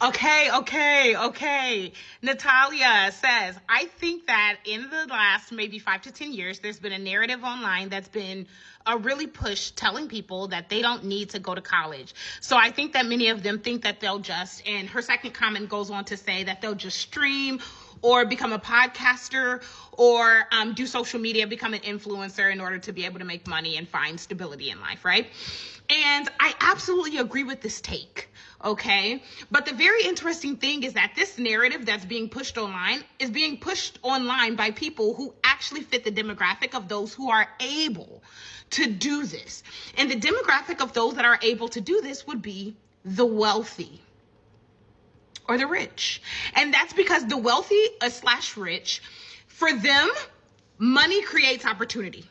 Okay. Natalia says, I think that in the last maybe 5 to 10 years, there's been a narrative online that's been a really push telling people that they don't need to go to college. So I think that many of them think that they'll just, and her second comment goes on to say that they'll just stream or become a podcaster or do social media, become an influencer in order to be able to make money and find stability in life, right? And I absolutely agree with this take, okay? But the very interesting thing is that this narrative that's being pushed online is being pushed online by people who actually fit the demographic of those who are able to do this. And the demographic of those that are able to do this would be the wealthy or the rich. And that's because the wealthy / rich, for them, money creates opportunity.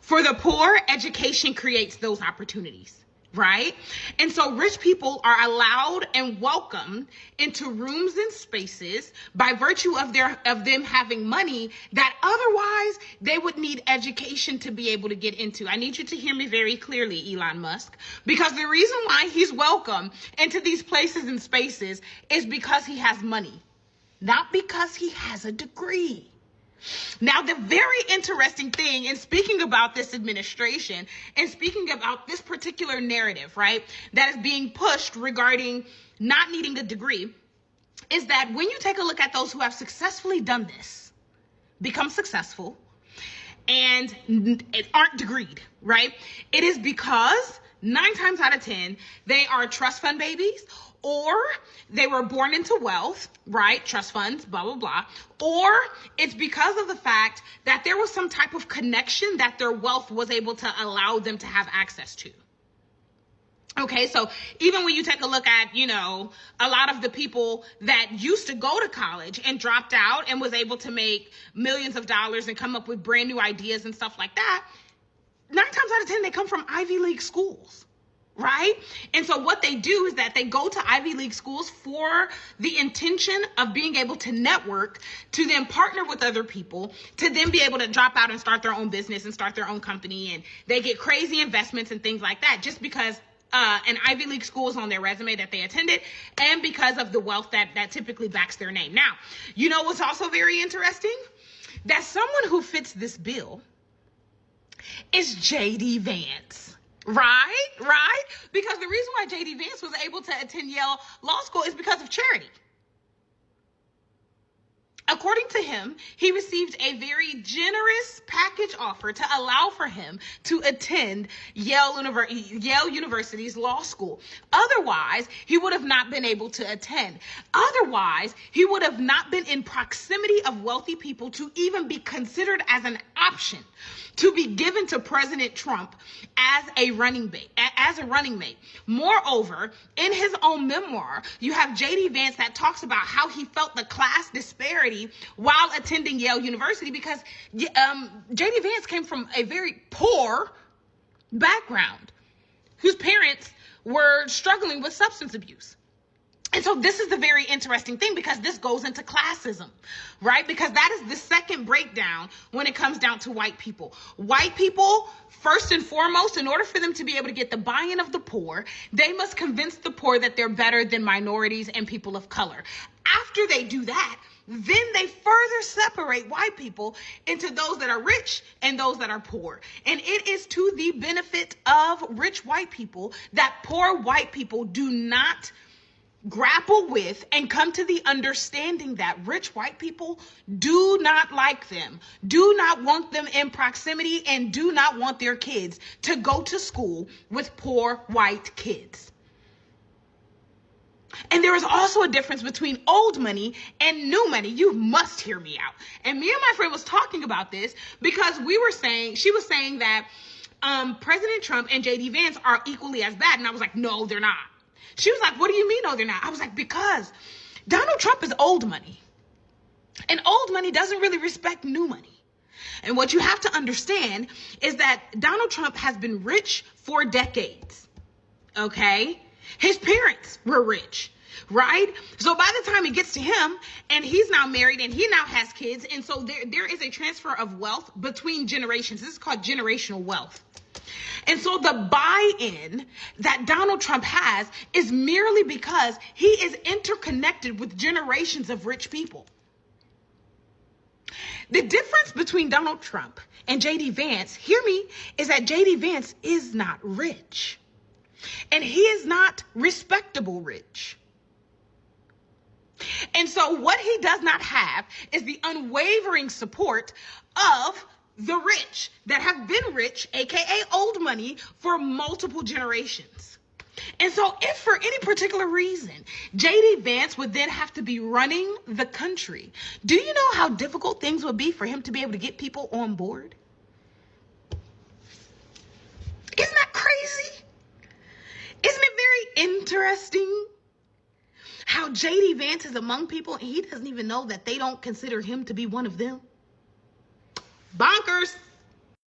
For the poor, education creates those opportunities, right? And so rich people are allowed and welcomed into rooms and spaces by virtue of them having money that otherwise they would need education to be able to get into. I need you to hear me very clearly, Elon Musk, because the reason why he's welcome into these places and spaces is because he has money, not because he has a degree. Now, the very interesting thing in speaking about this administration and speaking about this particular narrative, right, that is being pushed regarding not needing a degree is that when you take a look at those who have successfully done this, become successful, and aren't degreed, right, it is because 9 times out of 10, they are trust fund babies, or they were born into wealth, right? Trust funds, blah, blah, blah. Or it's because of the fact that there was some type of connection that their wealth was able to allow them to have access to. Okay, so even when you take a look at, a lot of the people that used to go to college and dropped out and was able to make millions of dollars and come up with brand new ideas and stuff like that, 9 times out of 10, they come from Ivy League schools. Right? And so what they do is that they go to Ivy League schools for the intention of being able to network, to then partner with other people, to then be able to drop out and start their own business and start their own company. And they get crazy investments and things like that just because an Ivy League school is on their resume that they attended and because of the wealth that typically backs their name. Now, you know what's also very interesting? That someone who fits this bill is J.D. Vance. Right? Because the reason why J.D. Vance was able to attend Yale Law School is because of charity. According to him, he received a very generous package offer to allow for him to attend Yale University's law school. Otherwise, he would have not been able to attend. Otherwise, he would have not been in proximity of wealthy people to even be considered as an option to be given to President Trump as a running mate. Moreover, in his own memoir, you have J.D. Vance that talks about how he felt the class disparity while attending Yale University because J.D. Vance came from a very poor background whose parents were struggling with substance abuse. And so this is the very interesting thing because this goes into classism, right? Because that is the second breakdown when it comes down to white people. White people, first and foremost, in order for them to be able to get the buy-in of the poor, they must convince the poor that they're better than minorities and people of color. After they do that, then they further separate white people into those that are rich and those that are poor. And it is to the benefit of rich white people that poor white people do not grapple with and come to the understanding that rich white people do not like them, do not want them in proximity, and do not want their kids to go to school with poor white kids. And there is also a difference between old money and new money. You must hear me out. And me and my friend was talking about this because she was saying that President Trump and J.D. Vance are equally as bad. And I was like, no, they're not. She was like, what do you mean, no, they're not? I was like, because Donald Trump is old money. And old money doesn't really respect new money. And what you have to understand is that Donald Trump has been rich for decades. Okay? His parents were rich, right? So by the time it gets to him and he's now married and he now has kids. And so there is a transfer of wealth between generations. This is called generational wealth. And so the buy-in that Donald Trump has is merely because he is interconnected with generations of rich people. The difference between Donald Trump and J.D. Vance, hear me, is that J.D. Vance is not rich. And he is not respectable rich. And so what he does not have is the unwavering support of the rich that have been rich, aka old money, for multiple generations. And so if for any particular reason, J.D. Vance would then have to be running the country, do you know how difficult things would be for him to be able to get people on board? Isn't that crazy? Isn't it very interesting how J.D. Vance is among people and he doesn't even know that they don't consider him to be one of them? Bonkers.